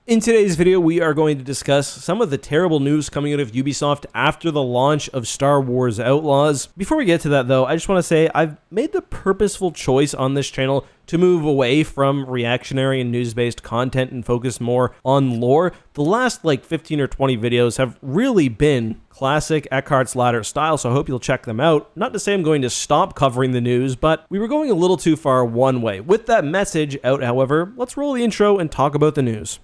In today's video, we are going to discuss some of the terrible news coming out of Ubisoft after the launch of Star Wars Outlaws. Before we get to that though, I just want to say I've made the purposeful choice on this channel to move away from reactionary and news-based content and focus more on lore. The last 15 or 20 videos have really been classic Eckhart's Ladder style, so I hope you'll check them out. Not to say I'm going to stop covering the news, but we were going a little too far one way. With that message out, however, let's roll the intro and talk about the news.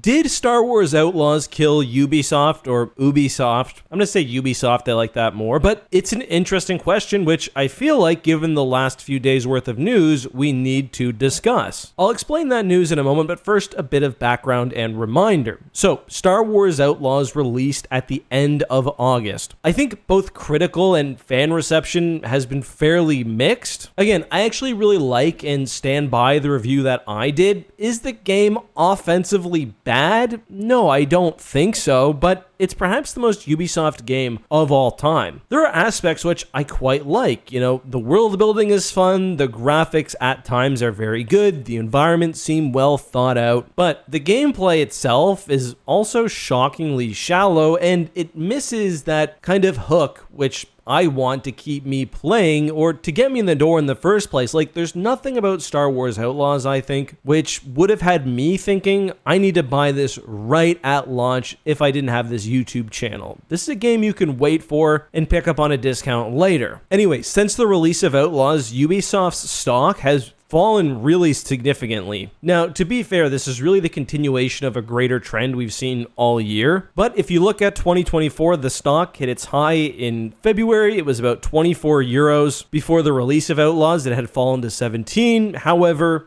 Did Star Wars Outlaws kill Ubisoft or Ubisoft? I'm going to say Ubisoft, I like that more, but it's an interesting question, which I feel like, given the last few days worth of news, we need to discuss. I'll explain that news in a moment, but first, a bit of background and reminder. So, Star Wars Outlaws released at the end of August. I think both critical and fan reception has been fairly mixed. Again, I actually really like and stand by the review that I did. Is the game offensively bad? No, I don't think so, but it's perhaps the most Ubisoft game of all time. There are aspects which I quite like. The world building is fun, the graphics at times are very good, the environments seem well thought out, but the gameplay itself is also shockingly shallow, and it misses that kind of hook which I want to keep me playing or to get me in the door in the first place. There's nothing about Star Wars Outlaws, I think, which would have had me thinking I need to buy this right at launch if I didn't have this YouTube channel. This is a game you can wait for and pick up on a discount later. Anyway, since the release of Outlaws, Ubisoft's stock has fallen really significantly. Now, to be fair, this is really the continuation of a greater trend we've seen all year. But if you look at 2024, the stock hit its high in February. It was about 24 euros. Before the release of Outlaws, it had fallen to 17. However,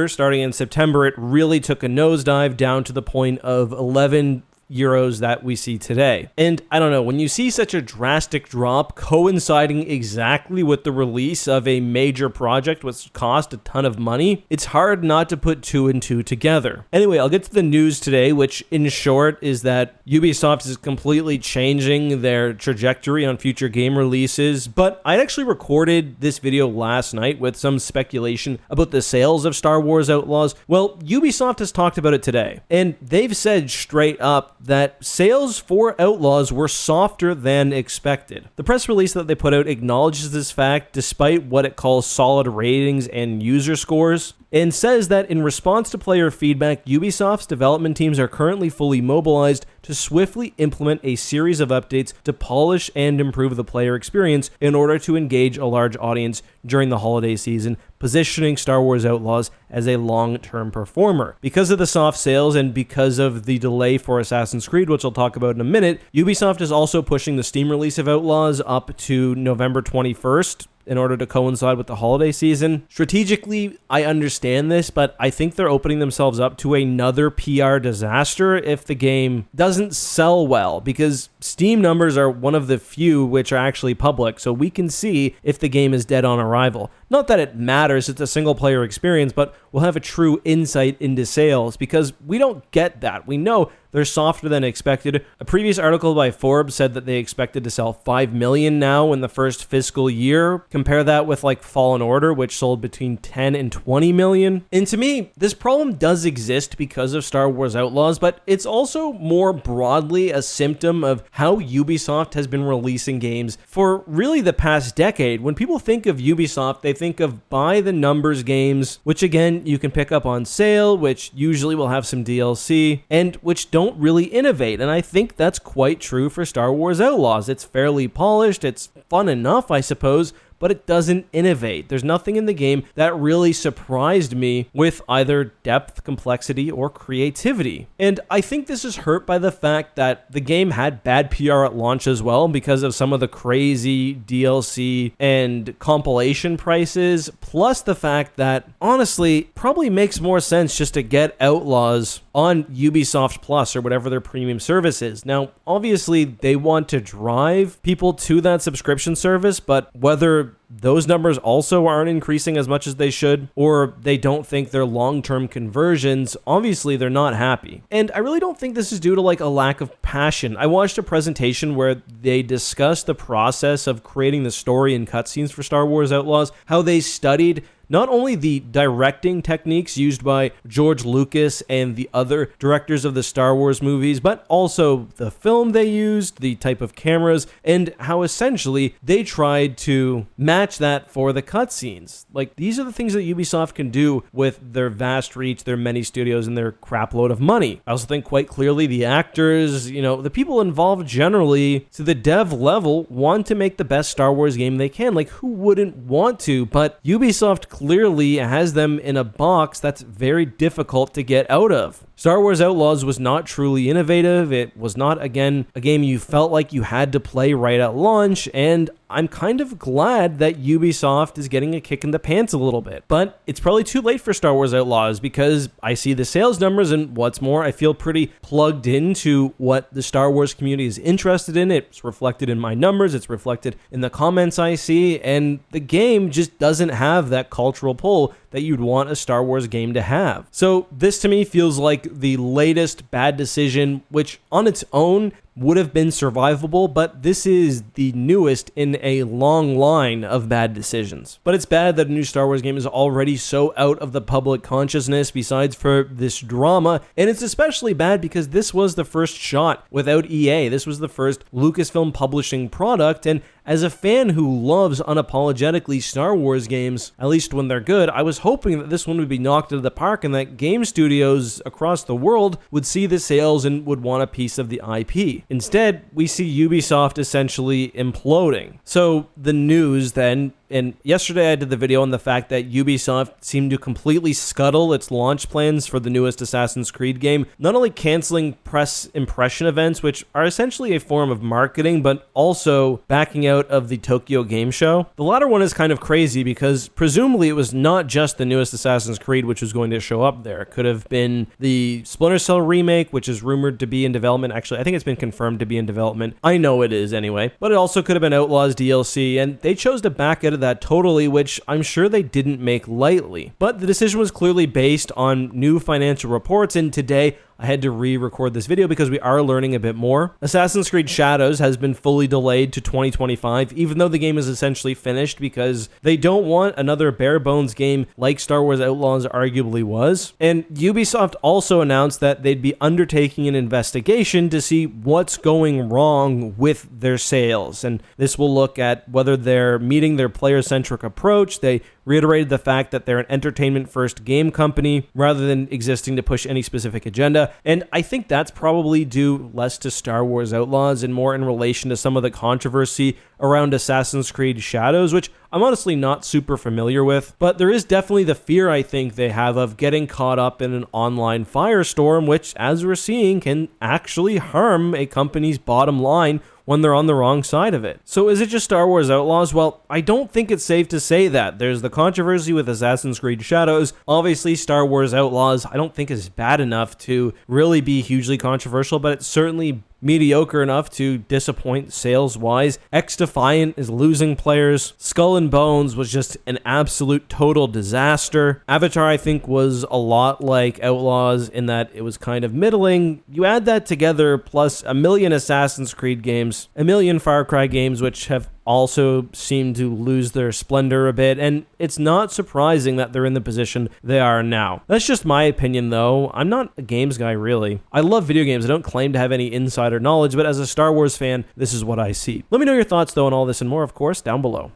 starting in September, it really took a nosedive down to the point of 11 euros that we see today. And I don't know, when you see such a drastic drop coinciding exactly with the release of a major project which cost a ton of money, it's hard not to put two and two together. Anyway, I'll get to the news today, which in short is that Ubisoft is completely changing their trajectory on future game releases, but I actually recorded this video last night with some speculation about the sales of Star Wars Outlaws. Well, Ubisoft has talked about it today, and they've said straight up that sales for Outlaws were softer than expected. The press release that they put out acknowledges this fact despite what it calls solid ratings and user scores, and says that in response to player feedback, Ubisoft's development teams are currently fully mobilized to swiftly implement a series of updates to polish and improve the player experience in order to engage a large audience during the holiday season, positioning Star Wars Outlaws as a long-term performer. Because of the soft sales and because of the delay for Assassin's Creed, which I'll talk about in a minute, Ubisoft is also pushing the Steam release of Outlaws up to November 21st, in order to coincide with the holiday season. Strategically, I understand this, but I think they're opening themselves up to another PR disaster if the game doesn't sell well, because Steam numbers are one of the few which are actually public, so we can see if the game is dead on arrival. Not that it matters, it's a single player experience, but we'll have a true insight into sales, because we don't get that. We know they're softer than expected. A previous article by Forbes said that they expected to sell 5 million now in the first fiscal year. Compare that with Fallen Order, which sold between 10 and 20 million. And to me, this problem does exist because of Star Wars Outlaws, but it's also more broadly a symptom of how Ubisoft has been releasing games for really the past decade. When people think of Ubisoft, they think of by-the-numbers games, which again, you can pick up on sale, which usually will have some DLC, and which don't really innovate. And I think that's quite true for Star Wars Outlaws. It's fairly polished, it's fun enough, I suppose, but it doesn't innovate. There's nothing in the game that really surprised me with either depth, complexity, or creativity. And I think this is hurt by the fact that the game had bad PR at launch as well because of some of the crazy DLC and compilation prices, plus the fact that, honestly, probably makes more sense just to get Outlaws on Ubisoft Plus or whatever their premium service is. Now, obviously, they want to drive people to that subscription service, but whether those numbers also aren't increasing as much as they should, or they don't think they're long-term conversions, obviously they're not happy. And I really don't think this is due to like a lack of passion. I watched a presentation where they discussed the process of creating the story and cutscenes for Star Wars Outlaws, how they studied not only the directing techniques used by George Lucas and the other directors of the Star Wars movies, but also the film they used, the type of cameras, and how essentially they tried to match that for the cutscenes. Like, these are the things that Ubisoft can do with their vast reach, their many studios, and their crapload of money. I also think quite clearly the actors, the people involved generally to the dev level want to make the best Star Wars game they can. Like, who wouldn't want to? But Ubisoft clearly has them in a box that's very difficult to get out of. Star Wars Outlaws was not truly innovative. It was not, again, a game you felt like you had to play right at launch, and I'm kind of glad that Ubisoft is getting a kick in the pants a little bit. But it's probably too late for Star Wars Outlaws because I see the sales numbers, and what's more, I feel pretty plugged into what the Star Wars community is interested in. It's reflected in my numbers, it's reflected in the comments I see, and the game just doesn't have that cultural pull that you'd want a Star Wars game to have. So this to me feels like the latest bad decision, which on its own would have been survivable, but this is the newest in a long line of bad decisions. But it's bad that a new Star Wars game is already so out of the public consciousness besides for this drama, and it's especially bad because this was the first shot without EA. This was the first Lucasfilm publishing product, and as a fan who loves unapologetically Star Wars games, at least when they're good, I was hoping that this one would be knocked out of the park and that game studios across the world would see the sales and would want a piece of the IP. Instead, we see Ubisoft essentially imploding. So the news then, and yesterday I did the video on the fact that Ubisoft seemed to completely scuttle its launch plans for the newest Assassin's Creed game, not only canceling press impression events, which are essentially a form of marketing, but also backing out of the Tokyo Game Show. The latter one is kind of crazy because presumably it was not just the newest Assassin's Creed which was going to show up there. It could have been the Splinter Cell remake, which is rumored to be in development. Actually, I think it's been confirmed to be in development. I know it is anyway. But it also could have been Outlaws DLC, and they chose to back out of that totally, which I'm sure they didn't make lightly. But the decision was clearly based on new financial reports, and today I had to re-record this video because we are learning a bit more. Assassin's Creed Shadows has been fully delayed to 2025, even though the game is essentially finished because they don't want another bare-bones game like Star Wars Outlaws arguably was. And Ubisoft also announced that they'd be undertaking an investigation to see what's going wrong with their sales. And this will look at whether they're meeting their player-centric approach. They reiterated the fact that they're an entertainment-first game company rather than existing to push any specific agenda. And I think that's probably due less to Star Wars Outlaws and more in relation to some of the controversy around Assassin's Creed Shadows, which I'm honestly not super familiar with. But there is definitely the fear I think they have of getting caught up in an online firestorm, which, as we're seeing, can actually harm a company's bottom line when they're on the wrong side of it. So is it just Star Wars Outlaws? Well, I don't think it's safe to say that. There's the controversy with Assassin's Creed Shadows. Obviously, Star Wars Outlaws I don't think is bad enough to really be hugely controversial, but it's certainly mediocre enough to disappoint sales-wise. X-Defiant is losing players. Skull and Bones was just an absolute total disaster. Avatar, I think, was a lot like Outlaws in that it was kind of middling. You add that together, plus a million Assassin's Creed games, a million Far Cry games, which have also seem to lose their splendor a bit, and it's not surprising that they're in the position they are now. That's just my opinion, though. I'm not a games guy, really. I love video games. I don't claim to have any insider knowledge, but as a Star Wars fan, this is what I see. Let me know your thoughts, though, on all this and more, of course, down below.